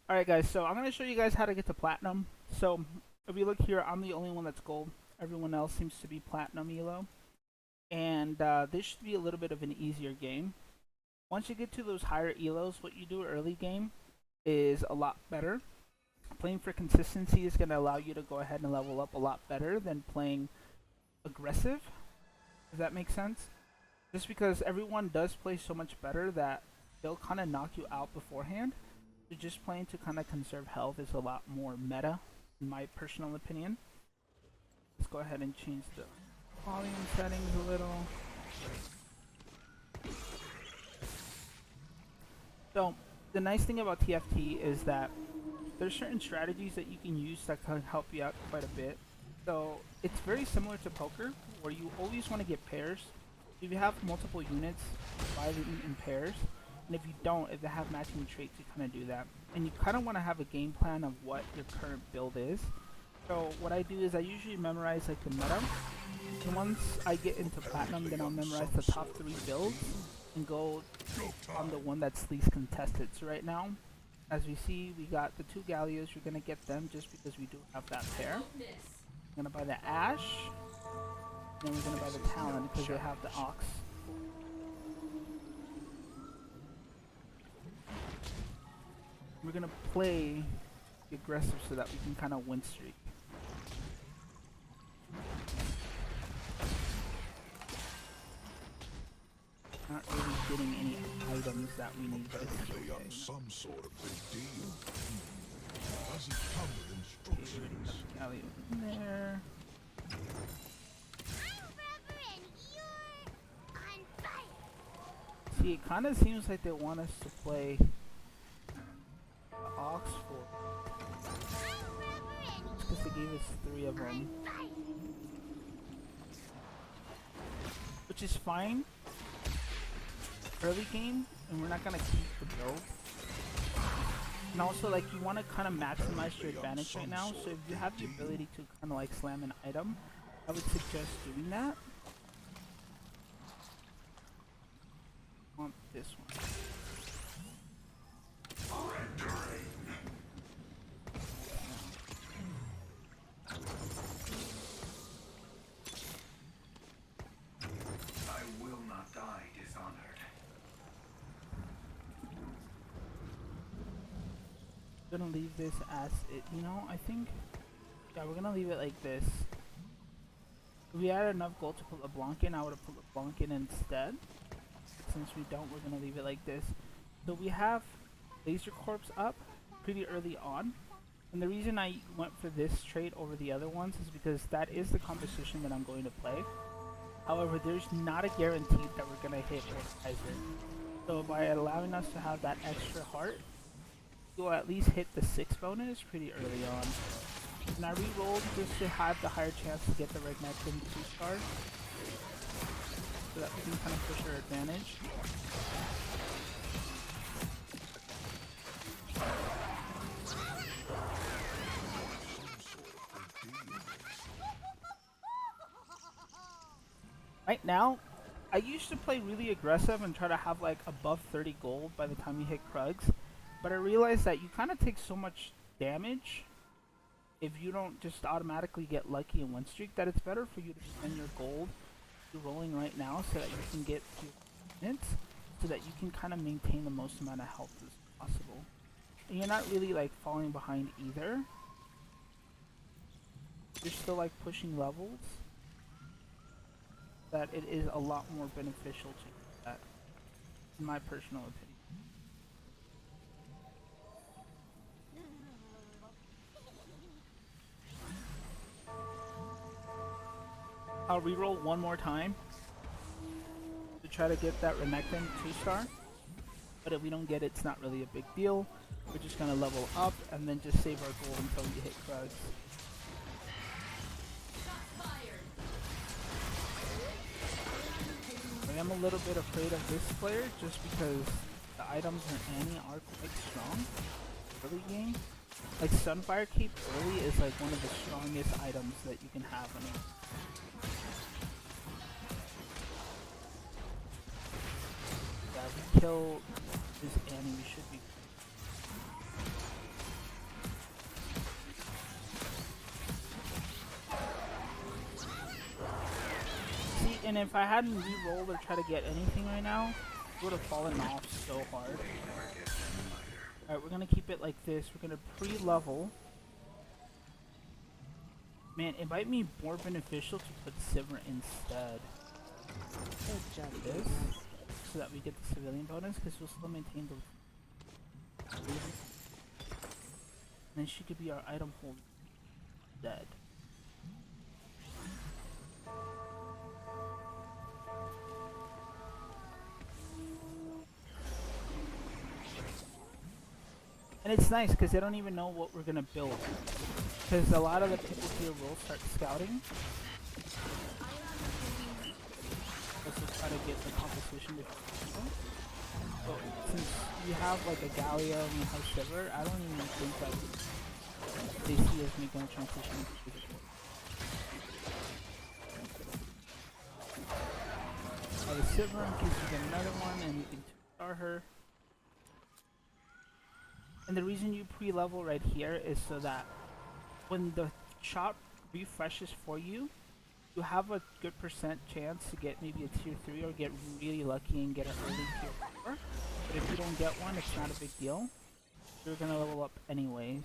Alright guys, so I'm going to show you guys how to get to Platinum. So if you look here, I'm the only one that's gold. Everyone else seems to be Platinum Elo. And this should be a little bit of an easier game. Once you get to those higher Elos, what you do early game is a lot better. Playing for consistency is going to allow you to go ahead and level up a lot better than playing aggressive. Does that make sense? Just because everyone does play so much better that they'll kind of knock you out beforehand. So just playing to kind of conserve health is a lot more meta, in my personal opinion. Let's go ahead and change the volume settings a little. So the nice thing about TFT is that there's certain strategies that you can use that can help you out quite a bit. So it's very similar to poker, where you always want to get pairs. If you have multiple units, buy them in pairs. And if you don't, if they have matching traits, you kind of do that. And you kind of want to have a game plan of what your current build is. So what I do is I usually memorize like the meta. And once I get into Platinum, then I'll memorize the top 3 builds and go on the one that's least contested. So right now, as we see, we got the 2 Gallios. We're going to get them just because we do have that pair. We're going to buy the Ash. And then we're going to buy the Talon because they have the Ox. We're gonna play aggressive so that we can kind of win streak. Not really getting any items that we need, but it's okay. Some sort of big deal. Does it come with instructions? Callie over there. See, it kind of seems like they want us to play Oxford. Because they gave us 3 of them. Which is fine. Early game, and we're not going to keep the build. And also, like, you want to kind of maximize your advantage right now. So if you have the ability to kind of like slam an item, I would suggest doing that. On this one. Gonna leave this as it, you know, I think, yeah, we're gonna leave it like this. If we had enough gold to put LeBlanc in, I would have put LeBlanc in instead. Since we don't, we're gonna leave it like this. So we have Laser Corps up pretty early on. And the reason I went for this trait over the other ones is because that is the composition that I'm going to play. However, there's not a guarantee that we're gonna hit Orkizer. So by allowing us to have that extra heart, you'll at least hit the 6 bonus pretty early on. And I re-rolled just to have the higher chance to get the Regnectin 2-star. So that we can kind of push our advantage. Right now, I used to play really aggressive and try to have like above 30 gold by the time you hit Krugs. But I realized that you kind of take so much damage if you don't just automatically get lucky and win streak that it's better for you to spend your gold you're rolling right now so that you can get to minutes so that you can kind of maintain the most amount of health as possible. And you're not really like falling behind either. You're still like pushing levels. That it is a lot more beneficial to do that, in my personal opinion. I'll reroll one more time to try to get that Renekton 2-star. But if we don't get it, it's not really a big deal. We're just gonna level up and then just save our gold until we hit Krugs. I am a little bit afraid of this player just because the items in Annie are quite strong early game. Like Sunfire Cape early is like one of the strongest items that you can have on it. Yeah, if we kill this Annie, we should be And if I hadn't re-rolled or tried to get anything right now, it would have fallen off so hard. Alright, we're gonna keep it like this. We're gonna pre-level. Man, it might be more beneficial to put Sivir instead. Good job. This, so that we get the civilian bonus, because we'll still maintain the... And then she could be our item holder. Dead. And it's nice because they don't even know what we're gonna build. Because a lot of the people here will start scouting. Let's just try to get the competition to people. So since we have like a Gallia and we have Sivir, I don't even think that they see us making a transition into physical. The Sivir in case we get another one and we can 2-star her. And the reason you pre-level right here is so that when the shop refreshes for you, you have a good percent chance to get maybe a tier 3 or get really lucky and get an early tier 4. But if you don't get one, it's not a big deal. You're gonna level up anyways.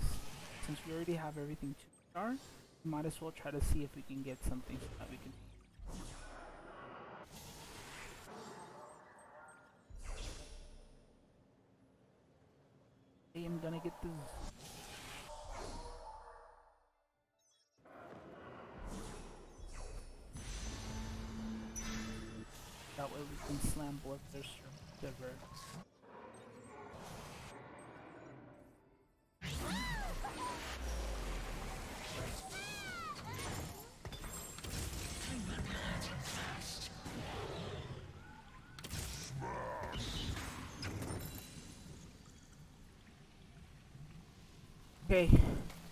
Since we already have everything 2-star, we might as well try to see if we can get something so that we can... I am gonna get this. That way we can slam both their server. Okay,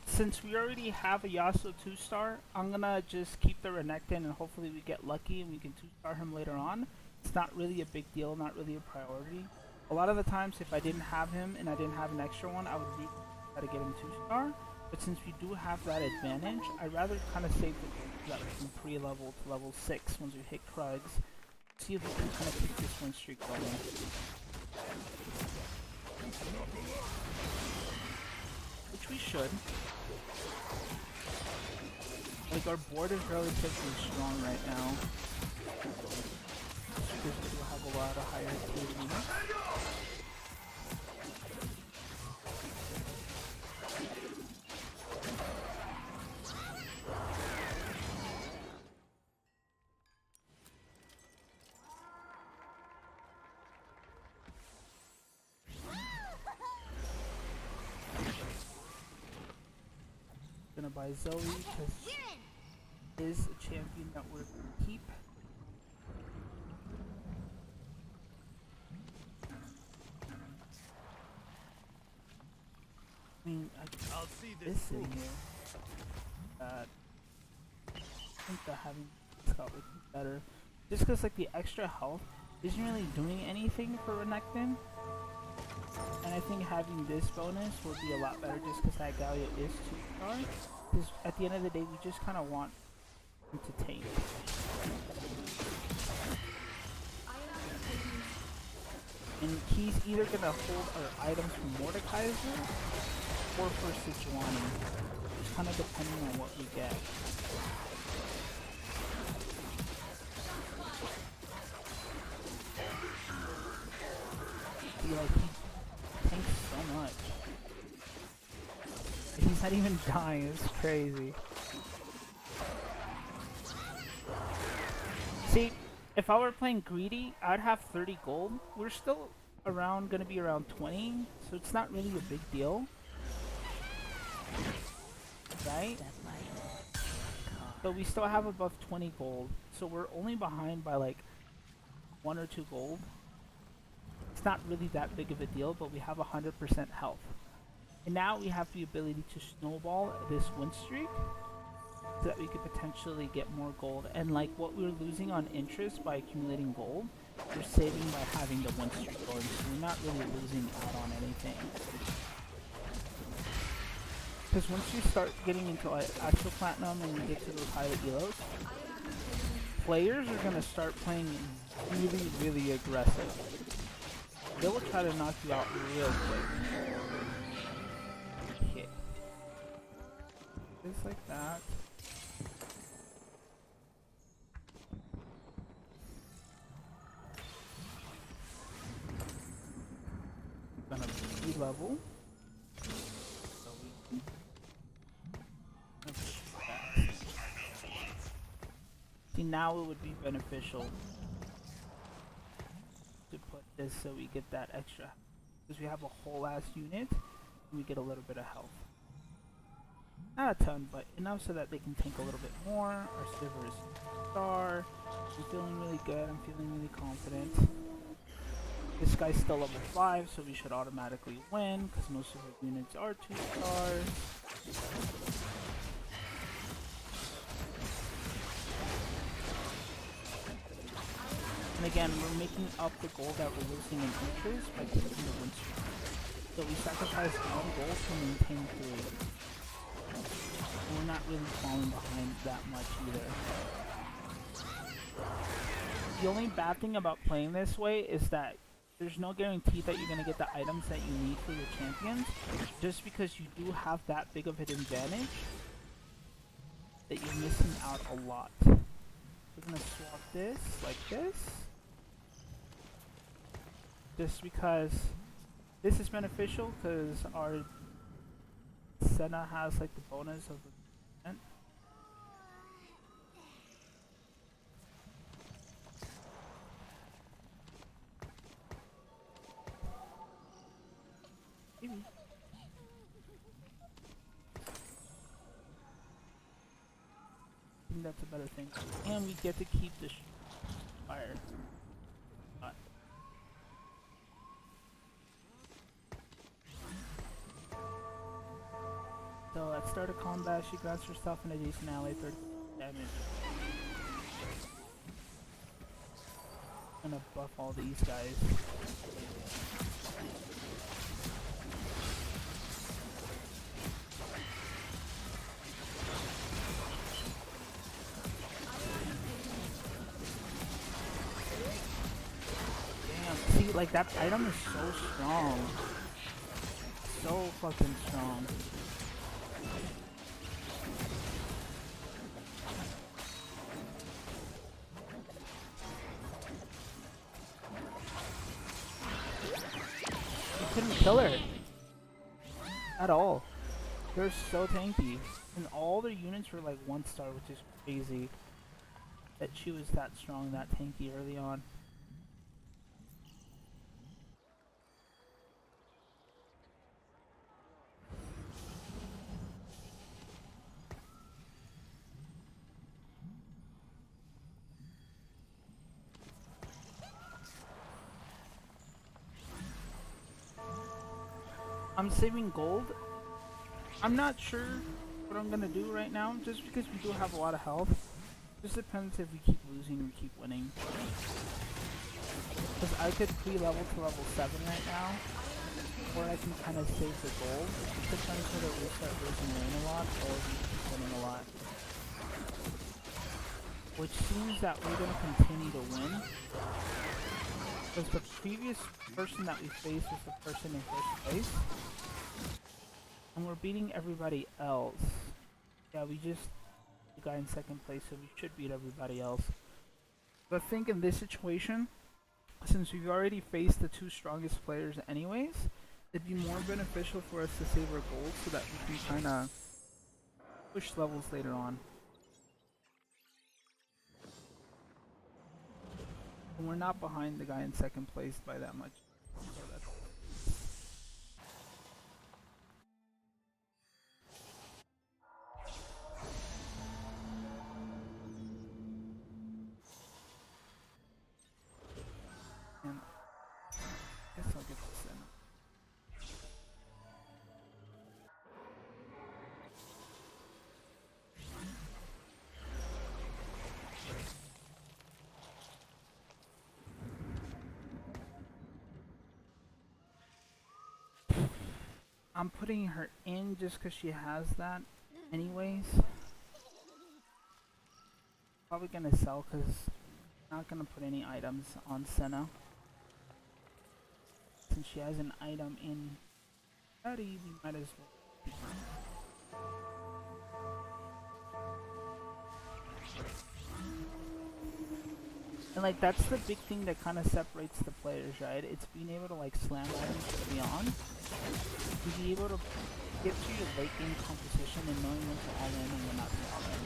since we already have a Yasuo 2-star, I'm gonna just keep the Renekton and hopefully we get lucky and we can 2-star him later on. It's not really a big deal, not really a priority. A lot of the times if I didn't have him and I didn't have an extra one, I would try to get him 2-star. But since we do have that advantage, I'd rather kind of save the gold so that we can pre-level to level 6 once we hit Krugs. See if we can kind of keep this win streak going. Which we should. Like our board is relatively strong right now. Because we do have a lot of higher tier units. Gonna buy Zoe because it is a champion that we're gonna keep. I mean, I'll see this in here. I think that having Scout would be better. Just because like the extra health isn't really doing anything for Renekton. And I think having this bonus will be a lot better just because that Gallia is 2-star. Because at the end of the day, we just kind of want him to tank. And he's either going to hold our items from Mordekaiser or for Sejuani. Just kind of depending on what we get. See, like, he tanks so much. He's not even dying, it's crazy. See, if I were playing greedy, I'd have 30 gold. We're still around, gonna be around 20, so it's not really a big deal. Right? But we still have above 20 gold, so we're only behind by like 1 or 2 gold. It's not really that big of a deal, but we have 100% health. And now we have the ability to snowball this win streak so that we could potentially get more gold. And like what we're losing on interest by accumulating gold, we're saving by having the win streak going, so we're not really losing out on anything. Because once you start getting into like actual platinum and you get to those higher elos, players are gonna start playing really, really aggressive. They will try to knock you out real quick. Okay. Just like that. Gonna re-level. So we can see, now it would be beneficial to put this so we get that extra, because we have a whole ass unit and we get a little bit of health. Not a ton, but enough so that they can tank a little bit more. Our silver is star. I'm feeling really good. I'm feeling really confident. This guy's still level 5, so we should automatically win, because most of our units are 2 stars. And again, we're making up the goal that we're losing in inches by taking the win streak. So we sacrificed 1 goal to maintain 3. And we're not really falling behind that much either. The only bad thing about playing this way is that there's no guarantee that you're going to get the items that you need for your champions, just because you do have that big of an advantage that you're missing out a lot. We're going to swap this like this, just because this is beneficial, because our Senna has like the bonus of the percent. Maybe. I think that's a better thing. And we get to keep the fire. So at start of combat, she grabs herself an adjacent ally, 30 damage. I'm gonna buff all these guys. Damn, see, like that item is so strong. So fucking strong. Couldn't kill her at all. They're so tanky, and all their units were like 1 star, which is crazy that she was that strong, that tanky early on. I'm saving gold. I'm not sure what I'm gonna do right now, just because we do have a lot of health. Just depends if we keep losing or keep winning. Because I could pre-level to level 7 right now, or I can kind of save the gold. It depends whether we start losing lane a lot or we keep winning a lot. Which seems that we're gonna continue to win. Because the previous person that we faced was the person in first place. And we're beating everybody else. Yeah, we just the guy in second place, so we should beat everybody else. But I think in this situation, since we've already faced the 2 strongest players anyways, it'd be more beneficial for us to save our gold so that we can kinda push levels later on. And we're not behind the guy in second place by that much. So that's and I guess I'll get this in. I'm putting her in just because she has that anyways. Probably gonna sell because not gonna put any items on Senna. Since she has an item in Ready, we might as well keep her. And like that's the big thing that kind of separates the players, right? It's being able to like slam items early on, to be able to get to your late game composition and knowing when to all in and when not to all in.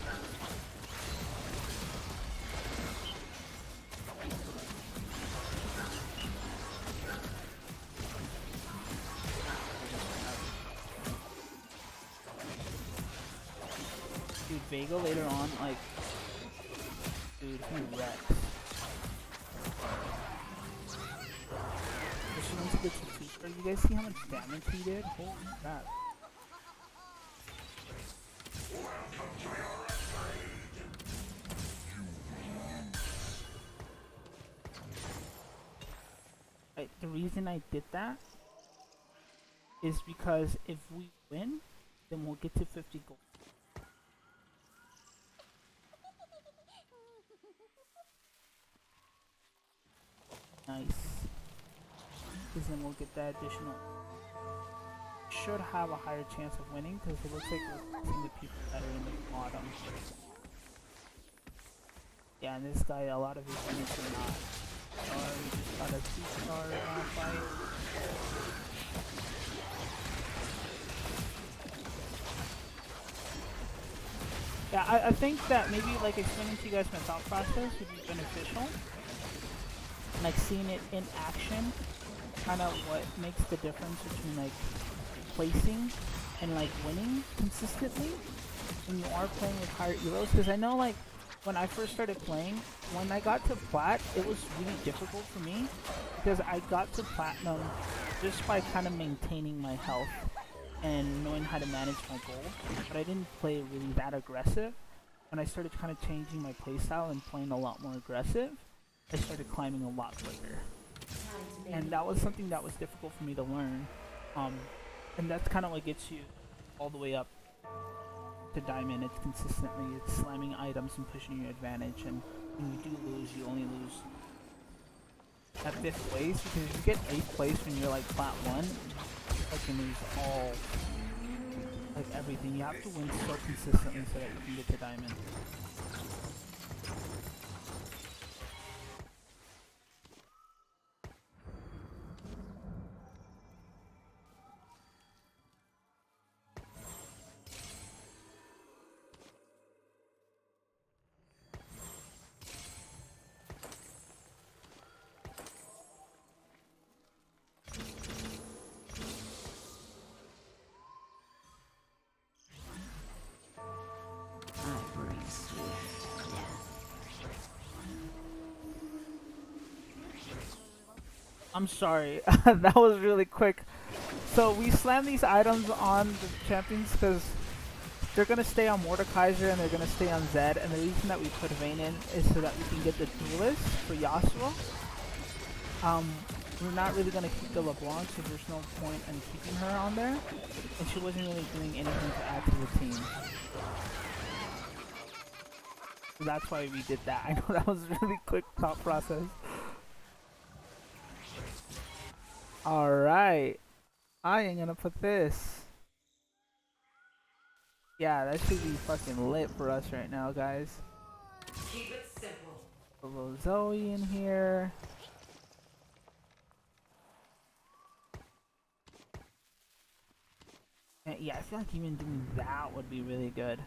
Dude, Vega later on, like, dude, he wrecks. She wants to get to two. You guys see how much damage he did? Holy crap. Right, the reason I did that is because if we win, then we'll get to 50 gold. Nice. Because then we'll get that additional. Should have a higher chance of winning because it looks like we're seeing the people that are in the bottom. Yeah, and this guy, a lot of his units are not. We just got a 2-star fight. Yeah, I think that maybe like explaining to you guys my thought process would be beneficial. Like seeing it in action, kind of what makes the difference between like placing and like winning consistently when you are playing with higher elos. Because I know like when I first started playing, when I got to Plat, it was really difficult for me because I got to Platinum just by kind of maintaining my health and knowing how to manage my gold, but I didn't play really that aggressive. When I started kind of changing my playstyle and playing a lot more aggressive, I started climbing a lot quicker. And that was something that was difficult for me to learn. And that's kind of what gets you all the way up to Diamond. It's consistently, it's slamming items and pushing your advantage. And when you do lose, you only lose at 5th place, because if you get 8th place when you're like Plat 1, you can lose all, like everything. You have to win so consistently so that you can get to Diamond. I'm sorry, that was really quick. So we slam these items on the champions because they're going to stay on Mordekaiser and they're going to stay on Zed. And the reason that we put Vayne in is so that we can get the duelist for Yasuo. We're not really going to keep the LeBlanc, so there's no point in keeping her on there. And she wasn't really doing anything to add to the team. So that's why we did that. I know that was a really quick thought process. Alright, I am gonna put this. Yeah, that should be fucking lit for us right now, guys. Keep it simple. A little Zoe in here. And yeah, I feel like even doing that would be really good.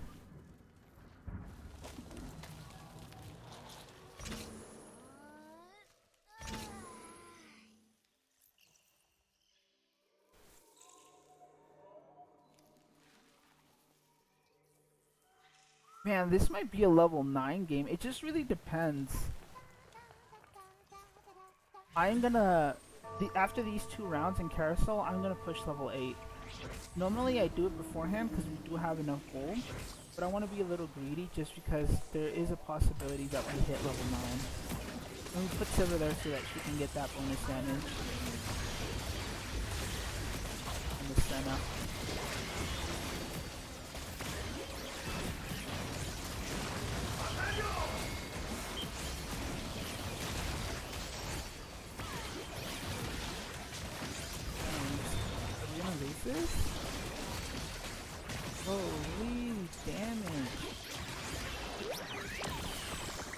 Man, this might be a level 9 game. It just really depends. I'm gonna... after these 2 rounds in Carousel, I'm gonna push level 8. Normally I do it beforehand because we do have enough gold. But I want to be a little greedy just because there is a possibility that we hit level 9. And we put Silver there so that she can get that bonus damage. And the Senna. Holy damage.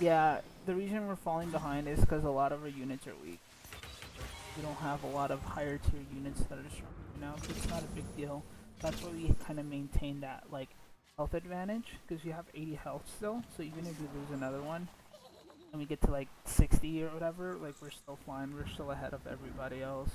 Yeah, the reason we're falling behind is because a lot of our units are weak. We don't have a lot of higher tier units that are strong now, but it's not a big deal. That's why we kind of maintain that like health advantage, because we have 80 health still, so even if we lose another one and we get to like 60 or whatever, like we're still fine, we're still ahead of everybody else.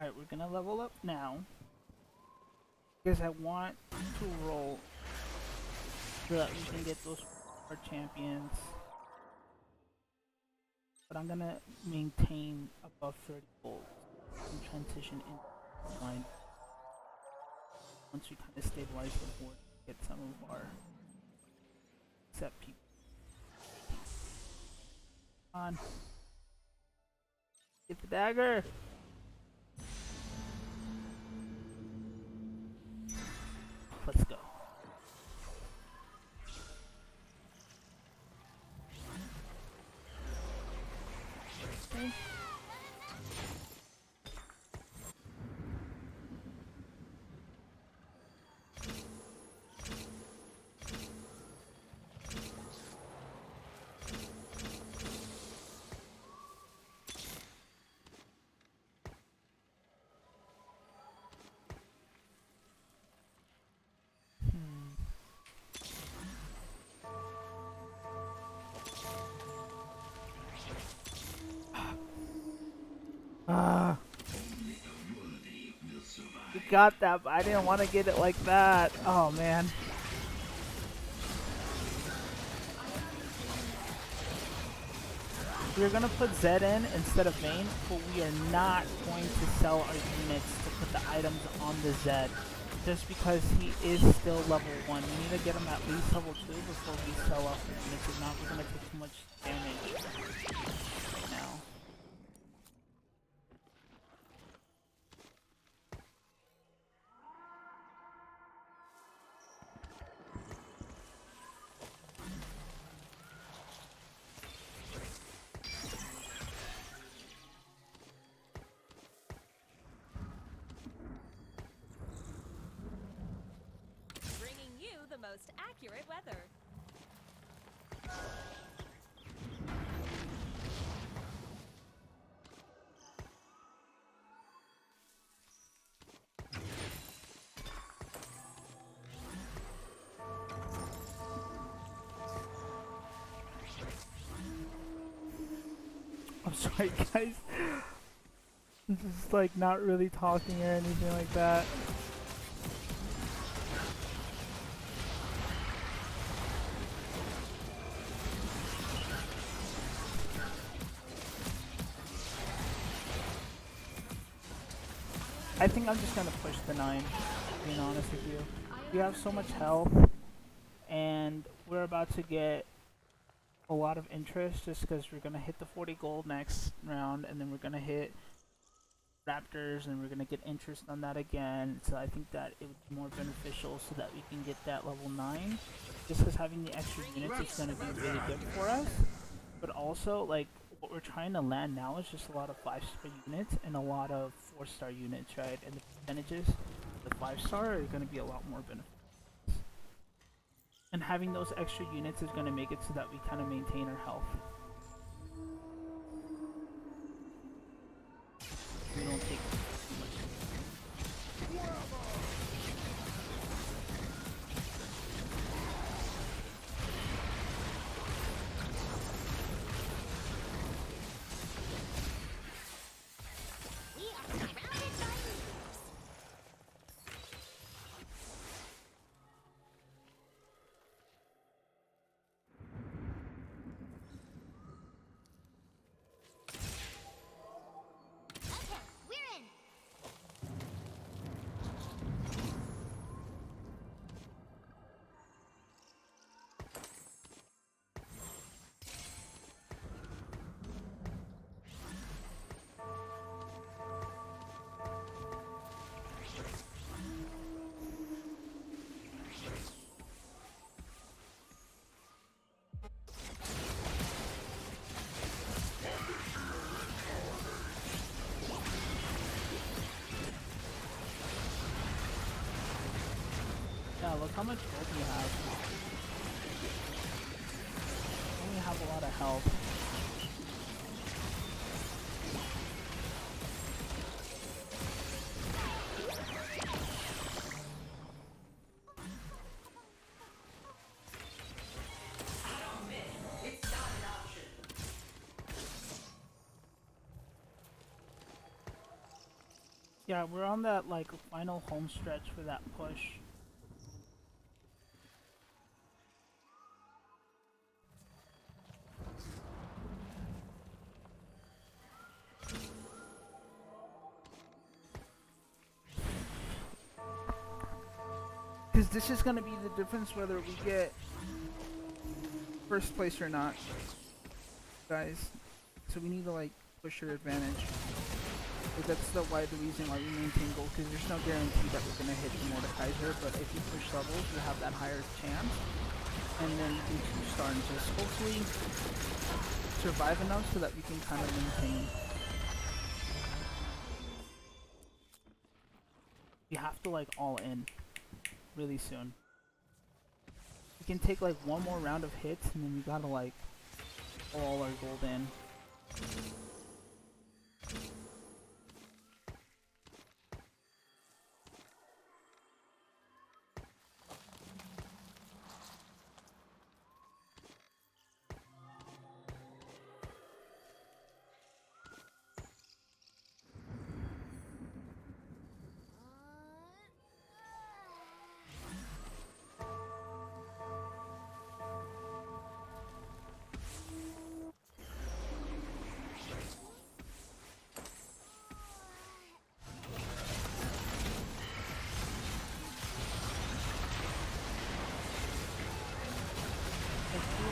Alright, we're gonna level up now, because I want to roll so that we can get those our champions. But I'm gonna maintain above 30 gold and transition into line once we kind of stabilize the board, get some of our set people. Come on, get the dagger. Let's go. Okay. Ah. You got that, but I didn't want to get it like that. Oh man. We're gonna put Zed in instead of Vayne, but we are not going to sell our units to put the items on the Zed. Just because he is still level 1. We need to get him at least level 2 before we sell off the units. If not, we're gonna take too much damage right now. Bringing you the most accurate weather. I'm sorry guys. This is like not really talking or anything like that. I think I'm just gonna push the 9, being honest with you. We have so much health, and we're about to get a lot of interest just because we're gonna hit the 40 gold next round, and then we're gonna hit Raptors, and we're gonna get interest on that again. So I think that it would be more beneficial so that we can get that level 9. Just because having the extra units is gonna be really good for us. But also, like, what we're trying to land now is just a lot of 5-star units and a lot of 4-star units, right? And the percentages, the 5-star are gonna be a lot more beneficial. And having those extra units is gonna make it so that we kind of maintain our health. We don't take too much. We are surrounded by moves. 1. Fight! Yeah, look how much gold we have. We only have a lot of health. It's not an option. Yeah, we're on that like final home stretch for that push. Because this is going to be the difference whether we get first place or not, guys. So we need to like push your advantage. But that's the reason why we maintain gold, because there's no guarantee that we're going to hit the Mordekaiser, but if you push levels, you have that higher chance. And then you can 2-star and just hopefully survive enough so that we can kind of maintain. You have to like all in really soon. We can take like one more round of hits and then we gotta like pull all our gold in.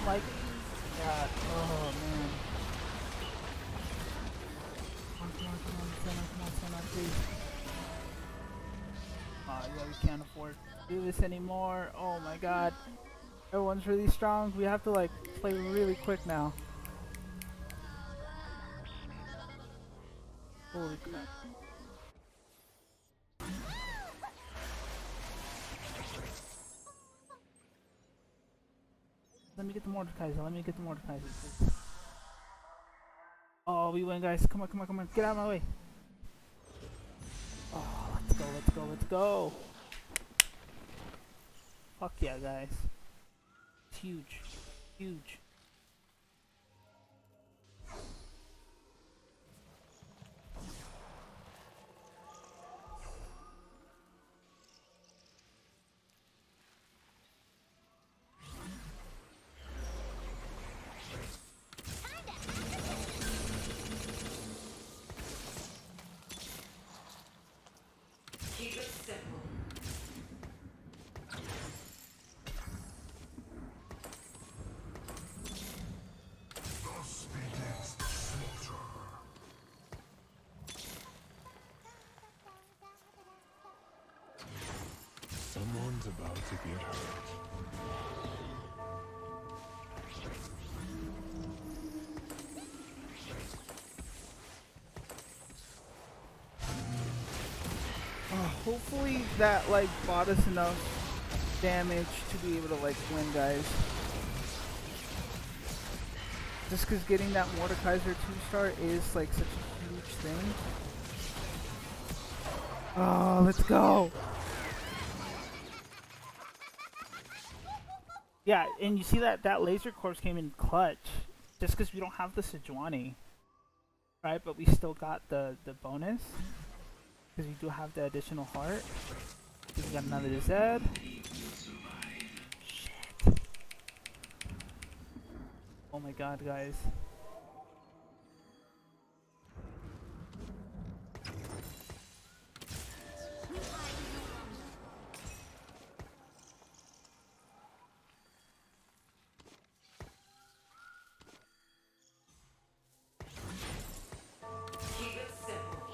Like that. Oh man. Come on, Senna, please. Yeah, we can't afford to do this anymore. Oh my god. Everyone's really strong. We have to like play really quick now. Holy crap. Let me get the Mordekaiser. Let me get the Mordekaiser, please. Oh, we win, guys. Come on, come on, come on. Get out of my way. Oh, let's go, let's go, let's go. Fuck yeah, guys. It's huge. Huge. Keep it simple. Thus begins the slaughter. Someone's about to get hurt. Hopefully that like bought us enough damage to be able to like win, guys. Just because getting that Mordekaiser 2-star is like such a huge thing. Oh, let's go! Yeah, and you see that laser corpse came in clutch. Just because we don't have the Sejuani. Right, but we still got the bonus. Because we do have the additional heart. We got another Zed. Shit. Oh my god, guys. Keep it simple.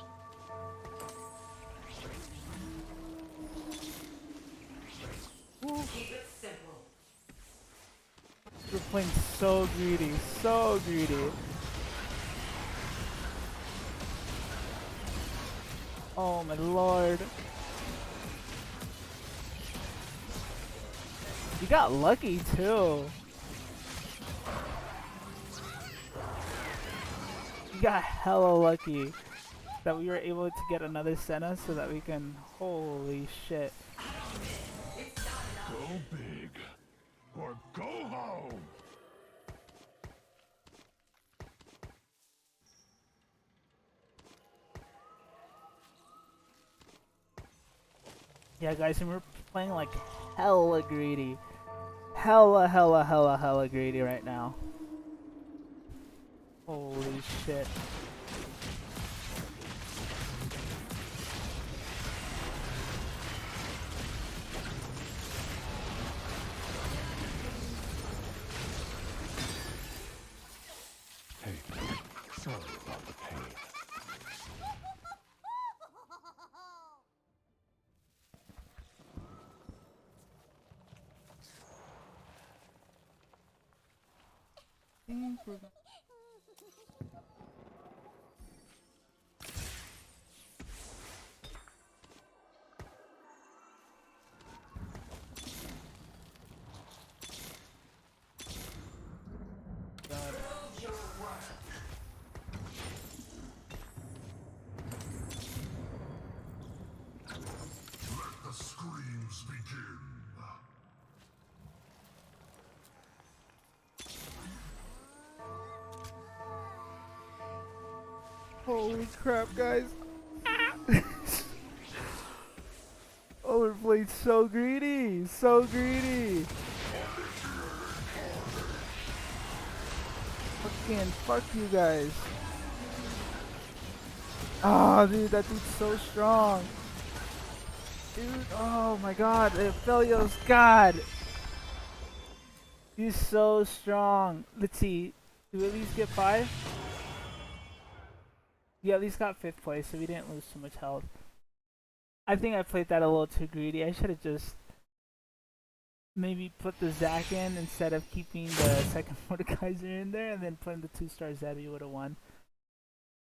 Keep it simple. We're playing so greedy, so greedy. Oh my lord. You got lucky too. You got hella lucky that we were able to get another Senna so that we can. Holy shit. Go big or go home. Yeah, guys, and we're playing like hella greedy. Hella greedy right now. Holy shit. Hey, sorry about the pain. Think we're gonna- God. Let the screams begin. Holy crap, guys. Oh, we're playing so greedy. So greedy. Fucking fuck you guys. Oh, dude, that dude's so strong. Dude, oh my god, Felio's god. He's so strong. Let's see. Do we at least get 5? Yeah, at least got 5th place, so we didn't lose too much health. I think I played that a little too greedy. I should have just maybe put the Zac in instead of keeping the second Mordekaiser in there and then putting the 2-star Zed. We would have won.